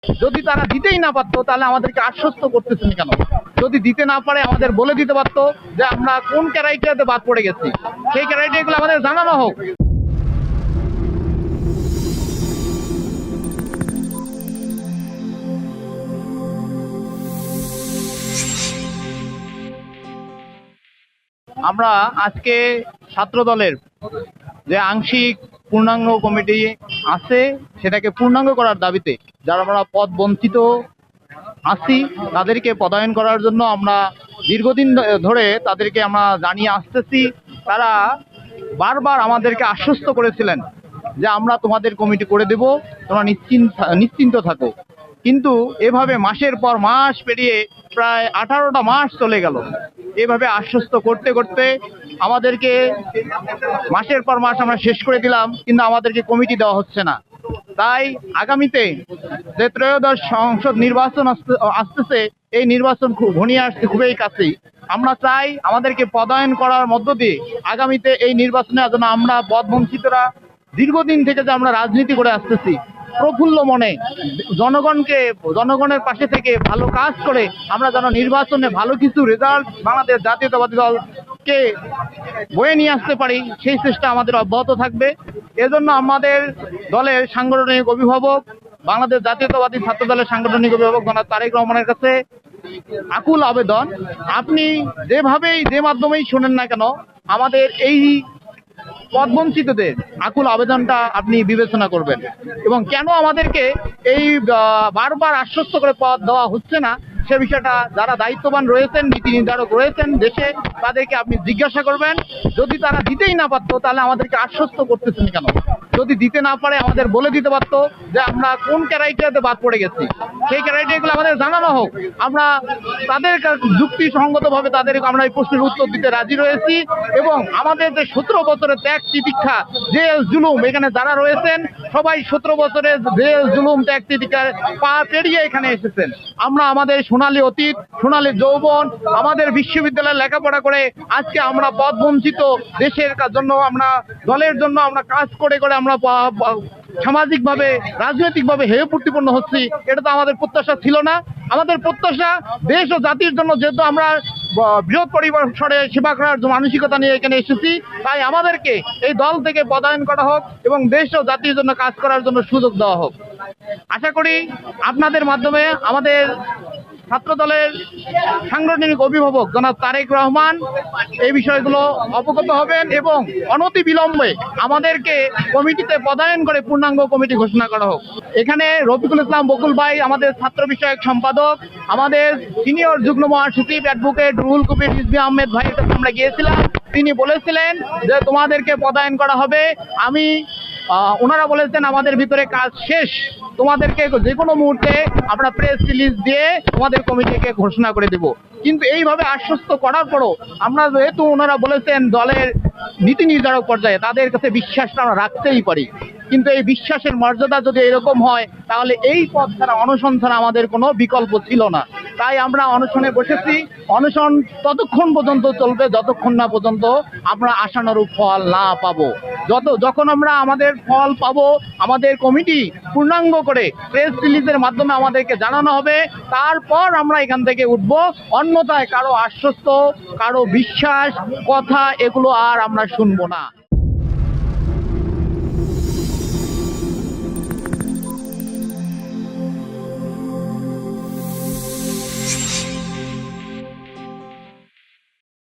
যদি তারা দিতেই না পারতো তাহলে আমাদেরকে আশ্বস্ত করতেছেন কেন? যদি দিতে না পারে আমাদের বলে দিতে পারতো যে আমরা কোন ক্রাইটেরিয়াতে বাদ পড়ে গেছি, সেই ক্রাইটেরিয়াগুলো আমাদের জানানো হোক। আমরা আজকে ছাত্র দলের যে আংশিক পূর্ণাঙ্গ কমিটি আছে সেটাকে পূর্ণাঙ্গ করার দাবিতে যারা আমরা পদ বঞ্চিত আছি তাদেরকে পদায়ন করার জন্য আমরা দীর্ঘদিন ধরে তাদেরকে আমরা জানিয়ে আসতেছি। তারা বারবার আমাদেরকে আশ্বস্ত করেছিলেন যে আমরা তোমাদের কমিটি করে দেব, তোমরা নিশ্চিন্ত থাকো। কিন্তু এভাবে মাসের পর মাস পেরিয়ে প্রায় 18টা মাস চলে গেল। এভাবে আশ্বস্ত করতে করতে আমাদেরকে মাসের পর মাস আমরা শেষ করে দিলাম, কিন্তু আমাদেরকে কমিটি দেওয়া হচ্ছে না। তাই আগামীতে যে ত্রয়োদশ সংসদ নির্বাচন আসতেছে, এই নির্বাচন খুব ঘনিয়ে আসছে, খুবই কাছেই। আমরা চাই আমাদেরকে পদায়ন করার মধ্য দিয়ে আগামীতে এই নির্বাচনে যেন আমরা পদবঞ্চিতরা দীর্ঘদিন থেকে যে আমরা রাজনীতি করে আসতেছি প্রফুল্ল মনে জনগণের পাশে থেকে ভালো কাজ করে আমরা যেন নির্বাচনে ভালো কিছু রেজাল্ট বাংলাদেশ জাতীয়তাবাদী দলকে বয়ে নিয়ে আসতে পারি, সেই চেষ্টা আমাদের অব্যাহত থাকবে। এজন্য আমাদের দলের সাংগঠনিক অভিভাবক, বাংলাদেশ জাতীয়তাবাদী ছাত্র দলের সাংগঠনিক অভিভাবক জনাব তারেক রহমানের কাছে আকুল আবেদন, আপনি যেভাবেই যে মাধ্যমেই শোনেন না কেন আমাদের এই পদবঞ্চিতদের আকুল আবেদনটা আপনি বিবেচনা করবেন, এবং কেন আমাদেরকে এই বারবার আশ্বস্ত করে পদ দেওয়া হচ্ছে না সে বিষয়টা যারা দায়িত্ববান রয়েছেন, নীতি নির্ধারক রয়েছেন দেশে, তাদেরকে আপনি জিজ্ঞাসা করবেন। যদি তারা দিতেই না পারতো তাহলে আমাদেরকে আশ্বস্ত করতেছেন কেন? যদি দিতে না পারে আমাদের বলে দিতে পারতো যে আমরা কোন ক্রাইটেরিয়াতে বাদ পড়ে গেছি, সেই ক্রাইটেরিয়াগুলো আমাদের জানানো হোক। আমরা তাদের যুক্তিসঙ্গতভাবে তাদেরকে আমরা এই প্রশ্নের উত্তর দিতে রাজি রয়েছি, এবং আমাদের যে 17 বছরের ত্যাগ তিতিক্ষা জেল জুলুম, এখানে যারা রয়েছেন সবাই 17 বছরের জেল জুলুম ত্যাগ তিতিক্ষার পা পেরিয়ে এখানে এসেছেন। আমরা আমাদের সোনালী অতীত, সোনালী যৌবন, আমাদের বিশ্ববিদ্যালয়ে লেখাপড়া করে আজকে আমরা পদ বঞ্চিত দেশের জন্য, আমরা দলের জন্য আমরা কাজ করে করে আমরা সামাজিকভাবে রাজনৈতিকভাবে হেয় প্রতিপন্ন হচ্ছি। এটা তো আমাদের প্রত্যাশা ছিল না। আমাদের প্রত্যাশা দেশ ও জাতির জন্য, যেহেতু আমরা বৃহৎ পরিসরে সেবা করার মানসিকতা নিয়ে এখানে এসেছি, তাই আমাদেরকে এই দল থেকে পদায়ন করা হোক এবং দেশ ও জাতির জন্য কাজ করার জন্য সুযোগ দেওয়া হোক। আশা করি আপনাদের মাধ্যমে আমাদের ছাত্র দলের সাংগঠনিক অভিভাবক জনাব তারেক রহমান এই বিষয়গুলো অবগত হবেন এবং অনতি বিলম্বে আমাদেরকে কমিটিতে পদায়ন করে পূর্ণাঙ্গ কমিটি ঘোষণা করা হোক। এখানে রফিকুল ইসলাম বকুল ভাই আমাদের ছাত্র বিষয়ক সম্পাদক, আমাদের সিনিয়র যুগ্ম মহাসচিব অ্যাডভোকেট রুহুল কবির রিজভী আহমেদ ভাইয়ের কাছে আমরা গিয়েছিলাম। তিনি বলেছিলেন যে তোমাদেরকে পদায়ন করা হবে। ওনারা বলেছেন আমাদের ভিতরে কাজ শেষ, তোমাদেরকে যে কোনো মুহূর্তে আমরা প্রেস রিলিজ দিয়ে তোমাদের কমিটিকে ঘোষণা করে দেব। কিন্তু এইভাবে আশ্বস্ত করার পরও আমরা, যেহেতু ওনারা বলেছেন দলের নীতি নির্ধারক পর্যায়ে, তাদের কাছে বিশ্বাসটা আমরা রাখতেই পারি। কিন্তু এই বিশ্বাসের মর্যাদা যদি এরকম হয় তাহলে এই পথ ছাড়া, অনশন ছাড়া আমাদের কোনো বিকল্প ছিল না। তাই আমরা অনশনে বসেছি। অনশন ততক্ষণ পর্যন্ত চলবে যতক্ষণ না পর্যন্ত আমরা আশানুরূপ ফল না পাবো। যখন আমরা আমাদের ফল পাবো, আমাদের কমিটি পূর্ণাঙ্গ করে প্রেস রিলিজের মাধ্যমে আমাদেরকে জানানো হবে, তারপর আমরা এখান থেকে উঠবো। অন্যথায় কারো আশ্বস্ত, কারো বিশ্বাস কথা এগুলো আর আমরা শুনবো না।